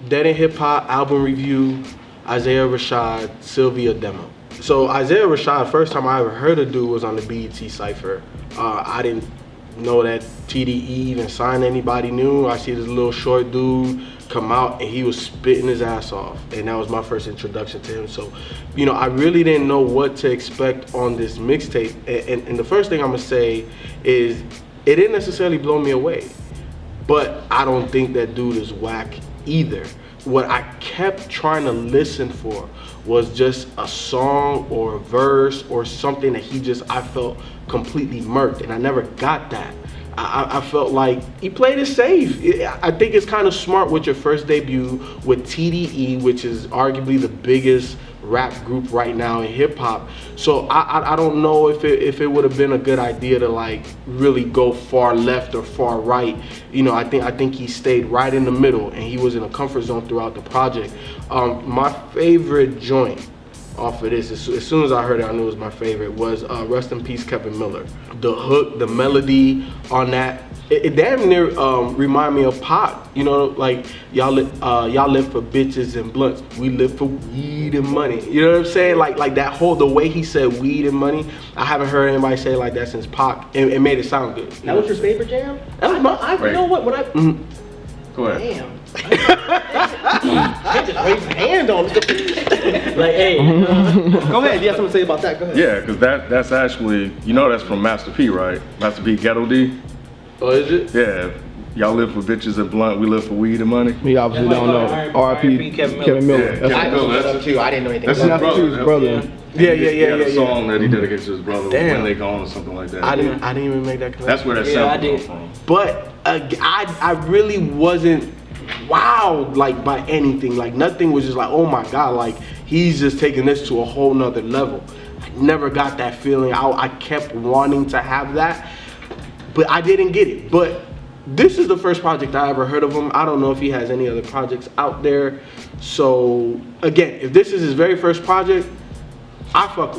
Dead in Hip Hop album review, Isaiah Rashad, Cilvia Demo. So Isaiah Rashad, first time I ever heard of dude was on the BET Cypher. I didn't know that TDE even signed anybody new. I see this little short dude come out and he was spitting his ass off, and that was my first introduction to him. So, you know, I really didn't know what to expect on this mixtape. And the first thing I'm gonna say is it didn't necessarily blow me away, but I don't think that dude is whack either. What I kept trying to listen for was just a song or a verse or something that I felt completely murked, and I never got that. I felt like he played it safe. I think it's kind of smart with your first debut with TDE, which is arguably the biggest rap group right now in hip hop. So I don't know if it would have been a good idea to like really go far left or far right. You know, I think he stayed right in the middle, and he was in a comfort zone throughout the project. My favorite joint off of this, as soon as I heard it, I knew it was my favorite, was Rest in Peace Kevin Miller. The hook, the melody on that, it damn near remind me of Pac. You know, like y'all live for bitches and blunts, we live for weed and money. You know what I'm saying? Like that whole, the way he said weed and money, I haven't heard anybody say it like that since Pac, and it made it sound good. That was your favorite jam? That was my. You know what? When I Go ahead. damn. I just raised my hand on it. Like, hey. Go ahead. You have something to say about that? Go ahead. Yeah, because that's actually, you know, that's from Master P, right? Master P, Ghetto D. Oh, is it? Yeah. Y'all live for bitches and blunt, we live for weed and money. We obviously don't know. R.I.P. Kevin Miller. Yeah, I know that too. I didn't know anything That's about his that. brother. Yeah. He had a song that he dedicated to his brother, Damn. When They Gone or something like that. I didn't even make that connection. That's where that sample comes from. But I really wasn't wowed like by anything. Like nothing was just like, oh my god, like he's just taking this to a whole nother level. I never got that feeling. I kept wanting to have that, but I didn't get it. But this is the first project I ever heard of him. I don't know if he has any other projects out there. So again, if this is his very first project, I fuck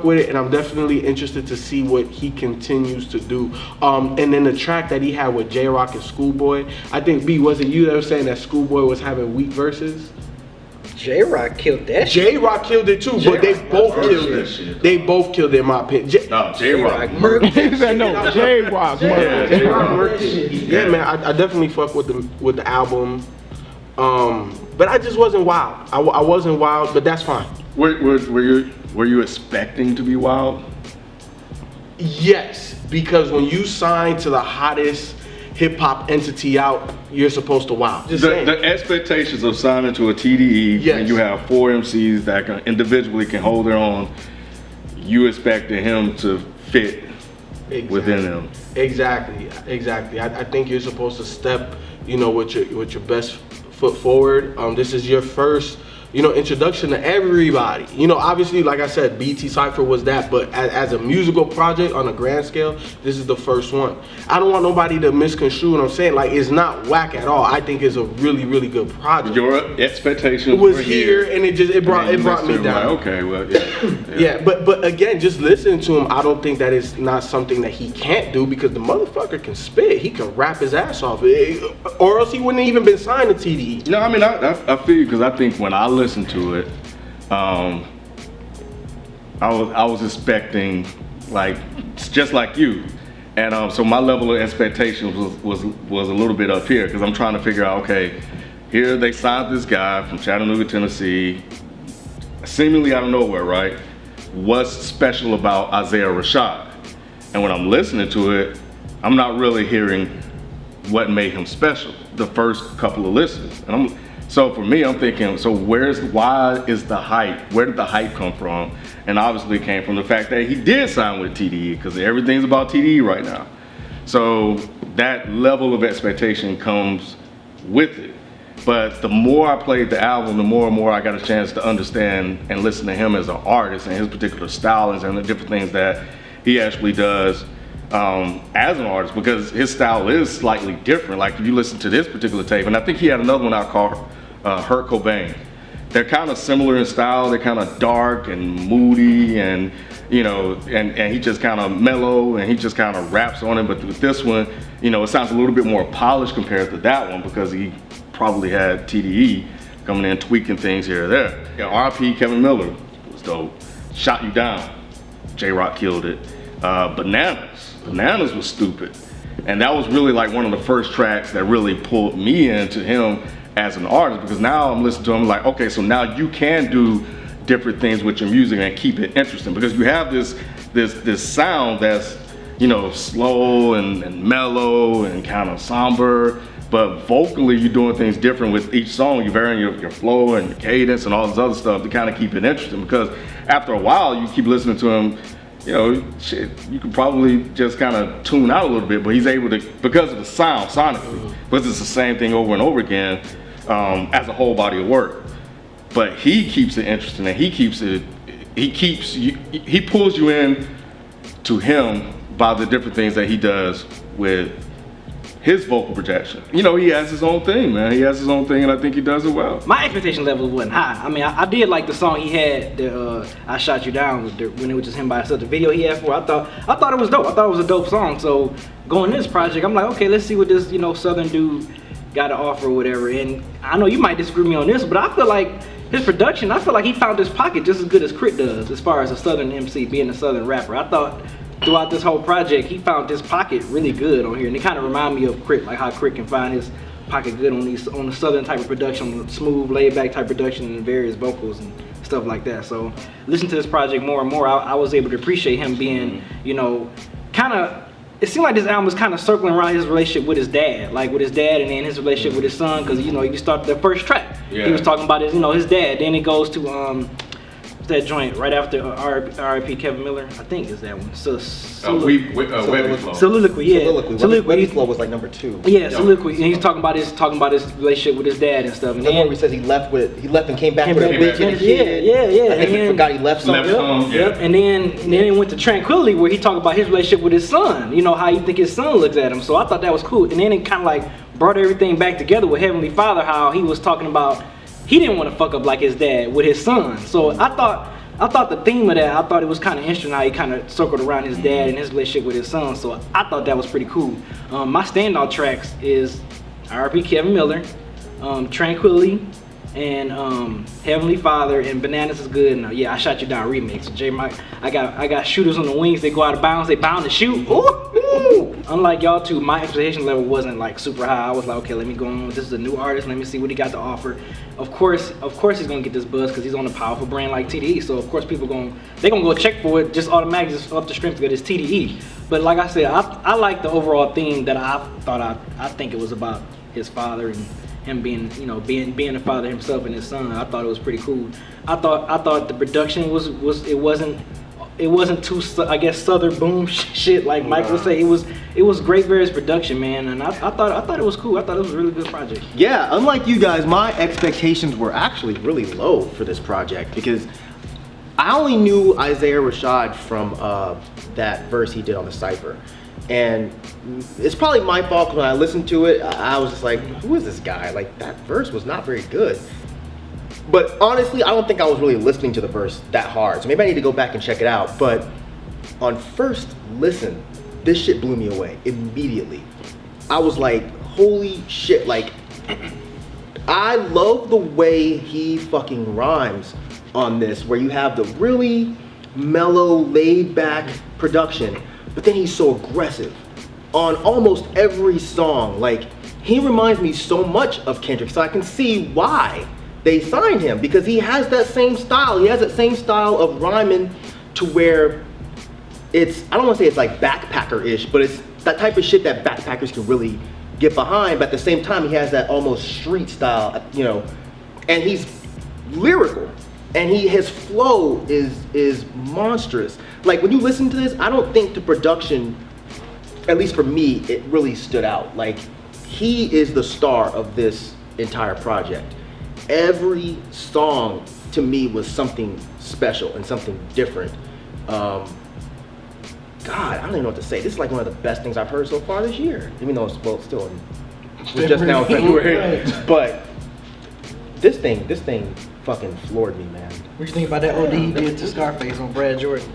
with it, and I'm definitely interested to see what he continues to do. And then the track that he had with J-Rock and ScHoolboy, I think, B, was it you that was saying that ScHoolboy was having weak verses? J-Rock killed that. J-Rock killed it too, but they both killed it. They both killed it in my opinion. No, J-Rock. He said no, J-Rock. Yeah, man, I definitely fuck with the album. But I just wasn't wild. I wasn't wild, but that's fine. Were you expecting to be wild? Yes, because when you sign to the hottest hip hop entity out, you're supposed to wow. Just saying. The expectations of signing to a TDE, yes, and you have 4 MCs that individually can hold their own, you expected him to fit within them. Exactly. I think you're supposed to step, you know, with your best foot forward. This is your first, you know, introduction to everybody. You know, obviously, like I said, BT Cypher was that, but as a musical project on a grand scale, this is the first one. I don't want nobody to misconstrue what I'm saying. Like, it's not whack at all. I think it's a really, really good project. Your expectations was here, and it brought me down. Like, okay, well, yeah. Yeah, but again, just listening to him, I don't think that it's not something that he can't do, because the motherfucker can spit. He can rap his ass off, or else he wouldn't have even been signed to TDE. No, I mean, I feel you, because I think when I listen to it, I was expecting, like, just like you, and so my level of expectations was a little bit up here, because I'm trying to figure out, okay, here they signed this guy from Chattanooga, Tennessee, seemingly out of nowhere, right? What's special about Isaiah Rashad? And when I'm listening to it, I'm not really hearing what made him special the first couple of listens, and so for me, I'm thinking, so why is the hype? Where did the hype come from? And obviously it came from the fact that he did sign with TDE, because everything's about TDE right now. So that level of expectation comes with it. But the more I played the album, the more and more I got a chance to understand and listen to him as an artist and his particular stylings and the different things that he actually does as an artist, because his style is slightly different. Like if you listen to this particular tape, and I think he had another one out called Hurt Cobain. They're kind of similar in style. They're kind of dark and moody, and you know, and he just kind of mellow, and he just kind of raps on it. But with this one, you know, it sounds a little bit more polished compared to that one, because he probably had TDE coming in tweaking things here or there. Yeah, R.I.P. Kevin Miller was dope. Shot You Down, J-Rock killed it. Bananas was stupid. And that was really like one of the first tracks that really pulled me into him as an artist, because now I'm listening to him like, okay, so now you can do different things with your music and keep it interesting, because you have this sound that's, you know, slow and mellow and kind of somber, but vocally you're doing things different with each song. You're varying your flow and your cadence and all this other stuff to kind of keep it interesting, because after a while you keep listening to him, you know, shit, you could probably just kind of tune out a little bit, but he's able to, because of the sound sonically, but it's the same thing over and over again as a whole body of work. But he keeps it interesting, and he pulls you in to him by the different things that he does with his vocal projection. You know, he has his own thing, man. He has his own thing, and I think he does it well. My expectation level wasn't high. I mean, I did like the song he had, the I Shot You Down, when it was just him by himself. The video he had for it, I thought it was dope. I thought it was a dope song. So going to this project, I'm like, okay, let's see what this, you know, Southern dude got to offer or whatever. And I know you might disagree with me on this, but I feel like his production, I feel like he found his pocket just as good as Crit does, as far as a Southern MC, being a Southern rapper. I thought throughout this whole project, he found his pocket really good on here, and it kind of remind me of Crit, like how Crit can find his pocket good on the Southern type of production, smooth, laid-back type production, and various vocals and stuff like that. So, listening to this project more and more, I was able to appreciate him being, you know, kind of. It seemed like this album was kind of circling around his relationship with his dad, and then his relationship with his son, because, you know, you start the first track, he was talking about his, you know, his dad. Then it goes to that joint right after R.I.P. Kevin Miller, I think is that one. Soliloquy, yeah. Soliloquy Flow was like number 2. Yeah, Soliloquy, and he's talking about his relationship with his dad and stuff. And that's where he says he left and came back with a bitch and a kid. Yeah. I think he forgot he left something. Yep. And then it went to Tranquility, where he talked about his relationship with his son. You know, how you think his son looks at him. So I thought that was cool. And then it kind of like brought everything back together with Heavenly Father, how he was talking about he didn't want to fuck up like his dad with his son. So I thought the theme of that, I thought it was kind of interesting how he kind of circled around his dad and his relationship with his son. So I thought that was pretty cool. My standout tracks is R.I.P. Kevin Miller, Tranquility, and Heavenly Father, and Bananas is good. And yeah, I Shot You Down remix. J Mike, I got shooters on the wings. They go out of bounds. They bound to shoot. Ooh. Unlike y'all two, my expectation level wasn't like super high. I was like, okay, let me go on. This is a new artist. Let me see what he got to offer. Of course, he's gonna get this buzz because he's on a powerful brand like TDE. So of course, people gonna go check for it just automatically, just off the strength of it. It's TDE. But like I said, I like the overall theme that I think it was about his father and him being, you know, being the father himself and his son. I thought it was pretty cool. I thought the production was it wasn't too, I guess, Southern boom shit like Mike would say. It was great, various production, man, and I thought it was cool. I thought it was a really good project. Yeah, unlike you guys, my expectations were actually really low for this project, because I only knew Isaiah Rashad from that verse he did on the Cypher. And it's probably my fault, when I listened to it, I was just like, who is this guy? Like, that verse was not very good. But honestly, I don't think I was really listening to the verse that hard. So maybe I need to go back and check it out. But on first listen, this shit blew me away immediately. I was like, holy shit. Like, I love the way he fucking rhymes on this, where you have the really mellow, laid back production, but then he's so aggressive on almost every song. Like, he reminds me so much of Kendrick, so I can see why they signed him, because he has that same style. He has that same style of rhyming, to where it's, I don't want to say it's like backpacker-ish, but it's that type of shit that backpackers can really get behind. But at the same time, he has that almost street style, you know, and he's lyrical, and his flow is monstrous. Like, when you listen to this, I don't think the production, at least for me, it really stood out. Like, he is the star of this entire project. Every song to me was something special and something different. God, I don't even know what to say. This is like one of the best things I've heard so far this year. Even though it's, well, still just now in February. But this thing fucking floored me, man. What you think about that OD he did to Scarface on Brad Jordan?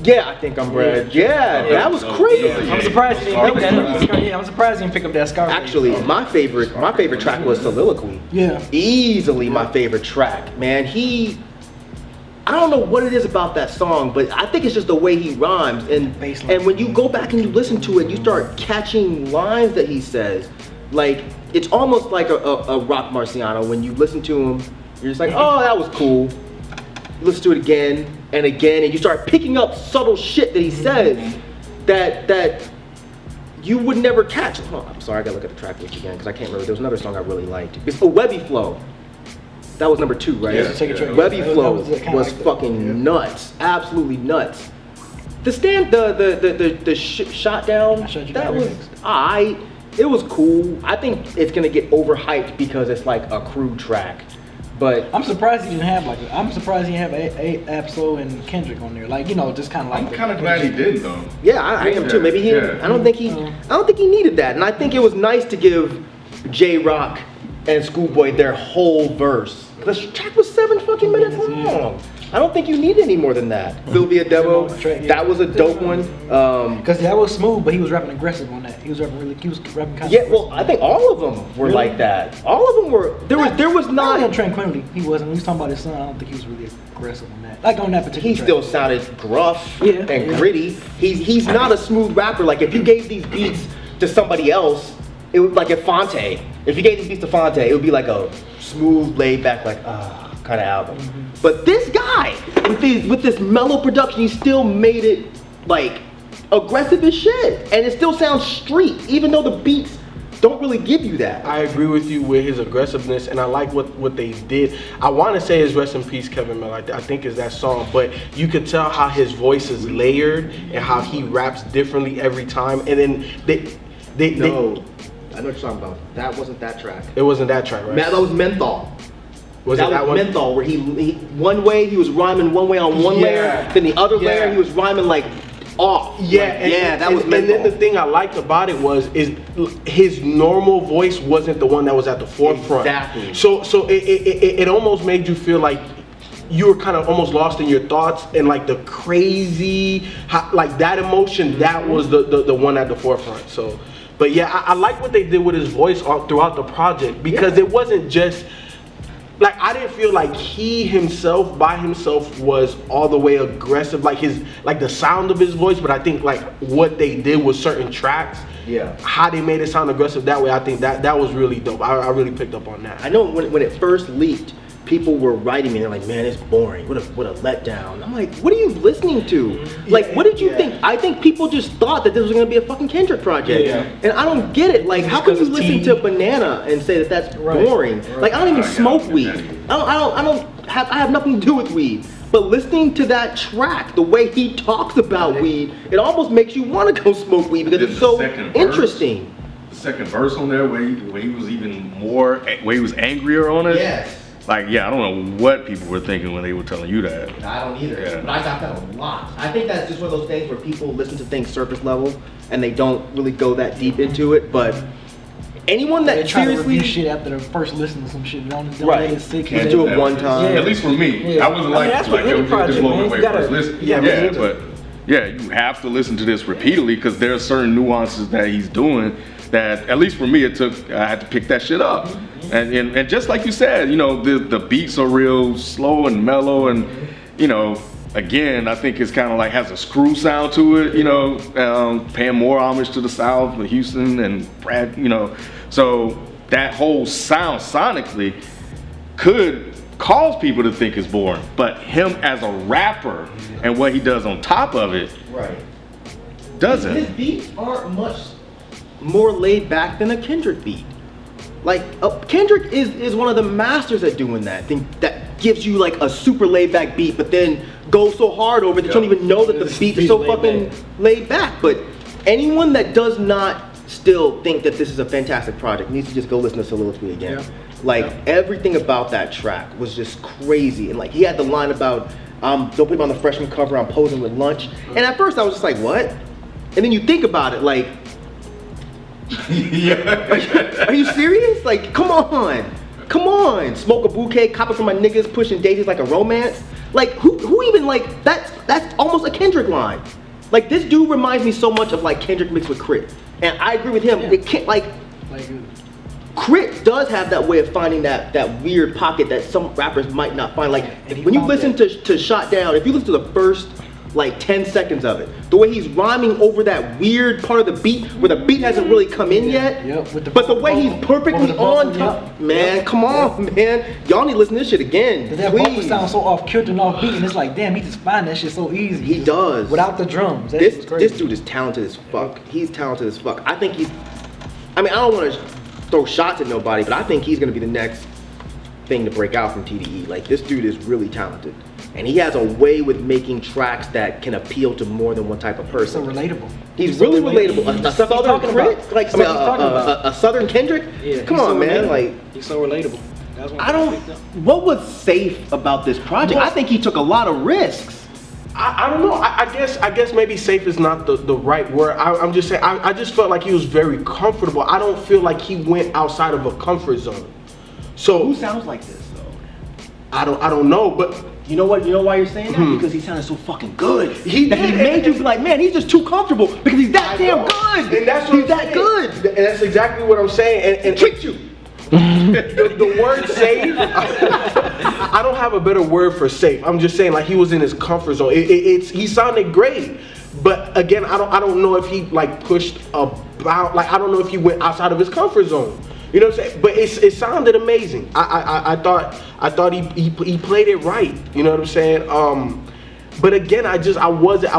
Yeah, I think I'm Brad. Yeah, that was crazy. I'm surprised he didn't pick that. Yeah, I'm surprised he didn't pick up that Scar. Actually, my favorite track was Soliloquy. Yeah. Easily my favorite track, man. I don't know what it is about that song, but I think it's just the way he rhymes. And when you go back and you listen to it, you start catching lines that he says. Like, it's almost like a Rock Marciano. When you listen to him, you're just like, oh, that was cool. You listen to it again and again, and you start picking up subtle shit that he says that you would never catch. Oh, I'm sorry, I gotta look at the track list again because I can't remember. There was another song I really liked. It's Webby Flow. That was number 2, right? Yeah. Webby Flow was fucking nuts, absolutely nuts. The shot down, that was alright. It was cool. I think it's gonna get overhyped because it's like a crew track. But I'm surprised he didn't have I'm surprised he didn't have Absol and Kendrick on there. Like, just kind of like. I'm kind of glad he did though. Yeah, I am too. Maybe he. I don't think he needed that. And I think it was nice to give J-Rock and ScHoolboy their whole verse. The track was 7 fucking minutes long. I don't think you need any more than that. Cilvia Demo, that was a dope one. Because that was smooth, but he was rapping aggressive on that. He was rapping kind of. Yeah, well, I think all of them were like that. All of them were. There was not. On Tranquility, he wasn't. When he was talking about his son, I don't think he was really aggressive on that. Like on that particular. He track. still sounded gruff and gritty. He's not a smooth rapper. Like if you gave these beats to somebody else, it would like Fonte. If you gave these beats to Fonte, it would be like a smooth, laid back, like kind of album. But this guy, with this mellow production, he still made it like aggressive as shit, and it still sounds street, even though the beats don't really give you that. I agree with you with his aggressiveness, and I like what they did. I want to say is Rest in Peace, Kevin Miller. I think is that song, but you could tell how his voice is layered and how he raps differently every time. And then No, I know what you're talking about. That wasn't that track. It wasn't that track, right? That was Menthol. Was that it that was one? Menthol, where he one way he was rhyming one way on one layer, then the other layer he was rhyming like off. Yeah, that was Menthol. And then the thing I liked about it is his normal voice wasn't the one that was at the forefront. Exactly. So it almost made you feel like you were kind of almost lost in your thoughts, and like the crazy, like that emotion, that was the one at the forefront. So, but yeah, I like what they did with his voice throughout the project, because it wasn't just. Like, I didn't feel like he himself, by himself, was all the way aggressive, like the sound of his voice, but I think like what they did with certain tracks, how they made it sound aggressive that way, I think that was really dope. I really picked up on that. I know when it first leaked, people were writing me, they're like, man, it's boring, what a letdown. I'm like, what are you listening to? Like, what did you think? I think people just thought that this was gonna be a fucking Kendrick project. And I don't get it. Like, how can you listen to Banana and say that that's boring? Like, I don't even smoke weed. I have nothing to do with weed. But listening to that track, the way he talks about weed, it almost makes you want to go smoke weed because it's so interesting. The second verse on there, where he was even more, where he was angrier on it. Yes. Like, I don't know what people were thinking when they were telling you that. I don't either, but I got that a lot. I think that's just one of those things where people listen to things surface level and they don't really go that deep into it. But anyone that try to seriously review shit after the first listen to some shit, don't right, let it sit. can't do it one time. At least for me, I wasn't like that's what there any was project, this moment man. where you first listen. But you have to listen to this repeatedly, because there are certain nuances that he's doing that, at least for me, I had to pick that shit up. And just like you said, the beats are real slow and mellow, and again, I think it's kind of like has a screw sound to it, paying more homage to the South, Houston and Brad, so that whole sound sonically could cause people to think it's boring, but him as a rapper and what he does on top of it, doesn't. His beats aren't much more laid back than a Kendrick beat. Like, Kendrick is one of the masters at doing that. That gives you like a super laid back beat, but then goes so hard over it that you don't even know that the beat is so fucking laid back. But anyone that does not still think that this is a fantastic project needs to just go listen to Soliloquy again. Everything about that track was just crazy. And like, he had the line about, don't put me on the freshman cover, I'm posing with lunch. And at first I was just like, what? And then you think about it, like, are you serious? Like, come on. Smoke a bouquet, cop it from my niggas, pushing daisies like a romance. Like who even like that's almost a Kendrick line. Like this dude reminds me so much of like Kendrick mixed with Crit, and I agree with him. Yeah. It can't like Crit does have that way of finding that weird pocket that some rappers might not find. Like when you listen to Shot Down, if you listen to the first like 10 seconds of it, the way he's rhyming over that weird part of the beat where the beat hasn't really come in yet, but the way he's perfectly on top, man, come on, man, y'all need to listen to this shit again, that vocal sounds so off kilter and off beat, and it's like, damn, he just find that shit so easy. He does without the drums. This dude is talented as fuck. He's talented as fuck. I think he's. I mean, I don't want to throw shots at nobody, but I think he's gonna be the next thing to break out from TDE. Like this dude is really talented. And he has a way with making tracks that can appeal to more than one type of person. So relatable. He's really relatable. A southern Crit, like a southern Kendrick. Yeah, come on, man. Like he's so relatable. That's what I don't. What was safe about this project? I think he took a lot of risks. I don't know. I guess maybe safe is not the right word. I'm just saying. I just felt like he was very comfortable. I don't feel like he went outside of a comfort zone. So who sounds like this though? I don't know, but. You know what? You know why you're saying that? Because he sounded so fucking good. He made you be like, man, he's just too comfortable because he's that damn good. And that's what he's that good. And that's exactly what I'm saying. And tricked you. The word safe, I don't have a better word for safe. I'm just saying like he was in his comfort zone. He sounded great, but again, I don't know if he like pushed about. Like I don't know if he went outside of his comfort zone. You know what I'm saying? But it sounded amazing. I thought he played it right. You know what I'm saying? But again, I wasn't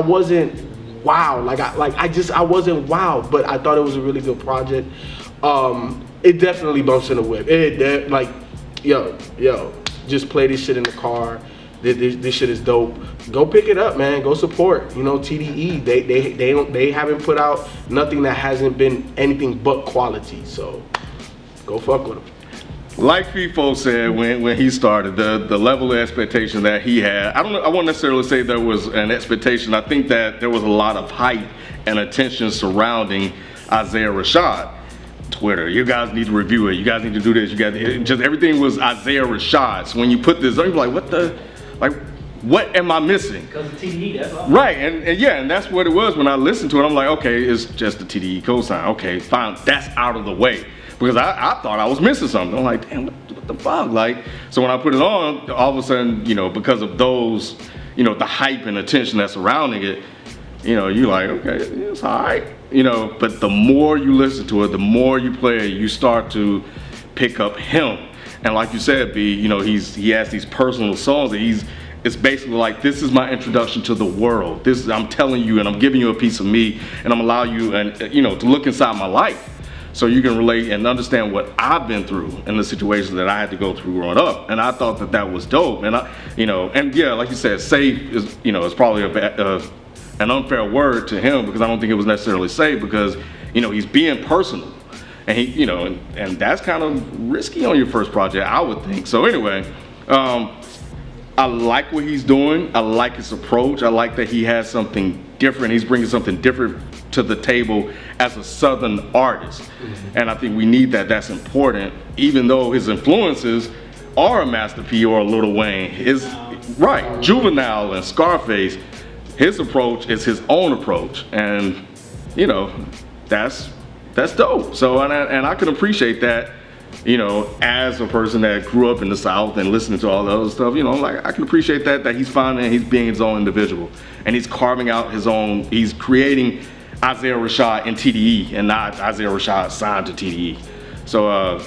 wow. I wasn't wow. But I thought it was a really good project. It definitely bumps in the whip. Yo, just play this shit in the car. This shit is dope. Go pick it up, man. Go support. You know, TDE. They haven't put out nothing that hasn't been anything but quality. So. Go fuck with him. Like FIFO said when he started, the level of expectation that he had, I won't necessarily say there was an expectation. I think that there was a lot of hype and attention surrounding Isaiah Rashad. Twitter, you guys need to review it. You guys need to do this. You guys, just everything was Isaiah Rashad. So when you put this on, you're like, what am I missing? Because of TDE, that's all. Right, and that's what it was when I listened to it. I'm like, okay, it's just the TDE cosign. Okay, fine, that's out of the way. Because I thought I was missing something. I'm like, damn, what the fuck? Like, so when I put it on, all of a sudden, you know, because of those, you know, the hype and attention that's surrounding it, you know, you're like, okay, it's all right. You know, but the more you listen to it, the more you play it, you start to pick up him. And like you said, B, you know, he has these personal songs that it's basically like, this is my introduction to the world. I'm telling you, and I'm giving you a piece of me, and I'm allowing you, and you know, to look inside my life. So you can relate and understand what I've been through in the situations that I had to go through growing up, and I thought that was dope. And and yeah, like you said, safe is, you know, is probably an unfair word to him because I don't think it was necessarily safe because, you know, he's being personal, and he, you know, and that's kind of risky on your first project, I would think. So anyway, I like what he's doing. I like his approach. I like that he has something different. He's bringing something different to the table as a Southern artist. And I think we need that. That's important. Even though his influences are a Master P or a Lil Wayne. Right, Juvenile and Scarface, his approach is his own approach. And, you know, that's dope. So, and I can appreciate that, you know, as a person that grew up in the South and listening to all the other stuff, you know, like I can appreciate that he's finding, he's being his own individual. And he's carving out his own, he's creating Isaiah Rashad in TDE and not Isaiah Rashad signed to TDE. So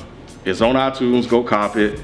it's on iTunes, go copy it.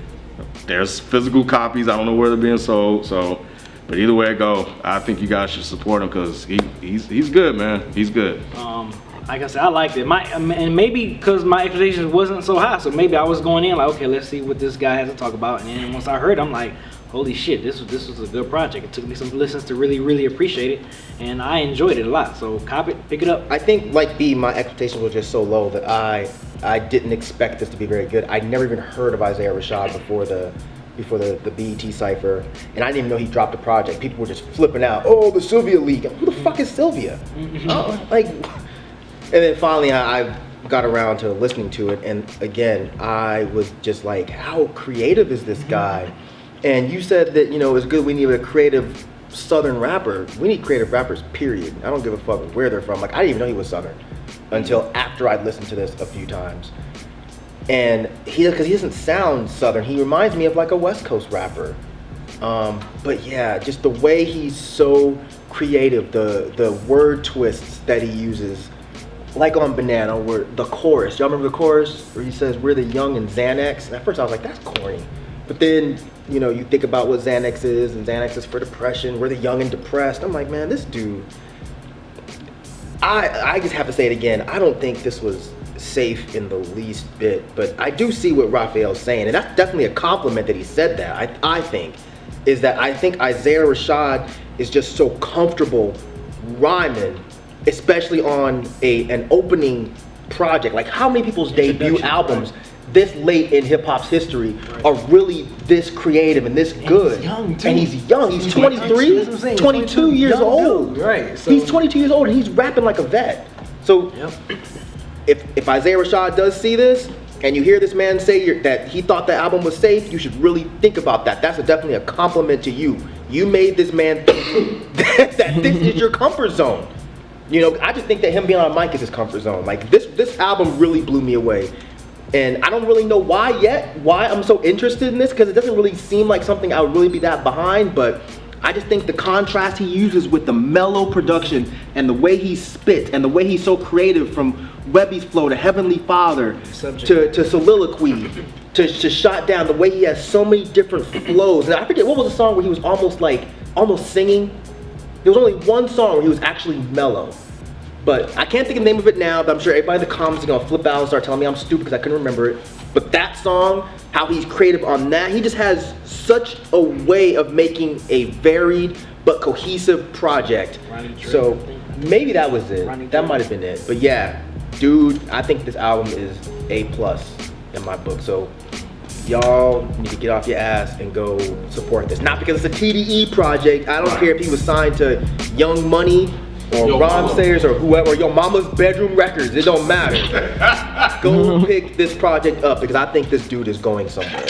There's physical copies, I don't know where they're being sold, so, but either way it go, I think you guys should support him because he's good, man, he's good. Like I said, I liked it. And maybe because my expectations wasn't so high, so maybe I was going in like, okay, let's see what this guy has to talk about. And then once I heard it, I'm like, holy shit, this was a good project. It took me some listens to really, really appreciate it, and I enjoyed it a lot. So cop it, pick it up. I think like B, my expectations were just so low that I didn't expect this to be very good. I'd never even heard of Isaiah Rashad before the BET Cypher, and I didn't even know he dropped a project. People were just flipping out. Oh, the Cilvia leak. Who the fuck is Cilvia? And then finally I got around to listening to it, and again, I was just like, how creative is this guy? And you said that, you know, it's good we need a creative Southern rapper. We need creative rappers, period. I don't give a fuck where they're from. Like, I didn't even know he was Southern until after I'd listened to this a few times. And because he doesn't sound Southern, he reminds me of like a West Coast rapper. But yeah, just the way he's so creative, the word twists that he uses, like on Banana, where the chorus, y'all remember the chorus where he says, "We're the young and Xanax"? And at first I was like, that's corny. But then, you know, you think about what Xanax is, and Xanax is for depression. We're the young and depressed. I'm like, man, this dude, I just have to say it again. I don't think this was safe in the least bit, but I do see what Raphael's saying, and that's definitely a compliment that he said that. I think Isaiah Rashad is just so comfortable rhyming, especially on an opening project. Like, how many people's debut albums this late in hip hop's history are really this creative and this good? And he's young. He's 23, 22 years old. Right. So he's 22 years old and he's rapping like a vet. So if Isaiah Rashad does see this, and you hear this man say that he thought the album was safe, you should really think about that. That's definitely a compliment to you. You made this man think that this is your comfort zone. You know, I just think that him being on a mic is his comfort zone. Like, this album really blew me away. And I don't really know why I'm so interested in this, because it doesn't really seem like something I would really be that behind, but I just think the contrast he uses with the mellow production and the way he spits and the way he's so creative, from Webby's flow to Heavenly Father to Soliloquy to Shot Down, the way he has so many different flows. And I forget, what was the song where he was almost singing? There was only one song where he was actually mellow. But I can't think of the name of it now, but I'm sure everybody in the comments is gonna flip out and start telling me I'm stupid because I couldn't remember it. But that song, how he's creative on that, he just has such a way of making a varied but cohesive project. So maybe that was it. That might have been it. But yeah, dude, I think this album is A+ in my book. So y'all need to get off your ass and go support this. Not because it's a TDE project. I don't care if he was signed to Young Money or Ron Sayers or whoever, or your mama's bedroom records. It don't matter. Go pick this project up because I think this dude is going somewhere.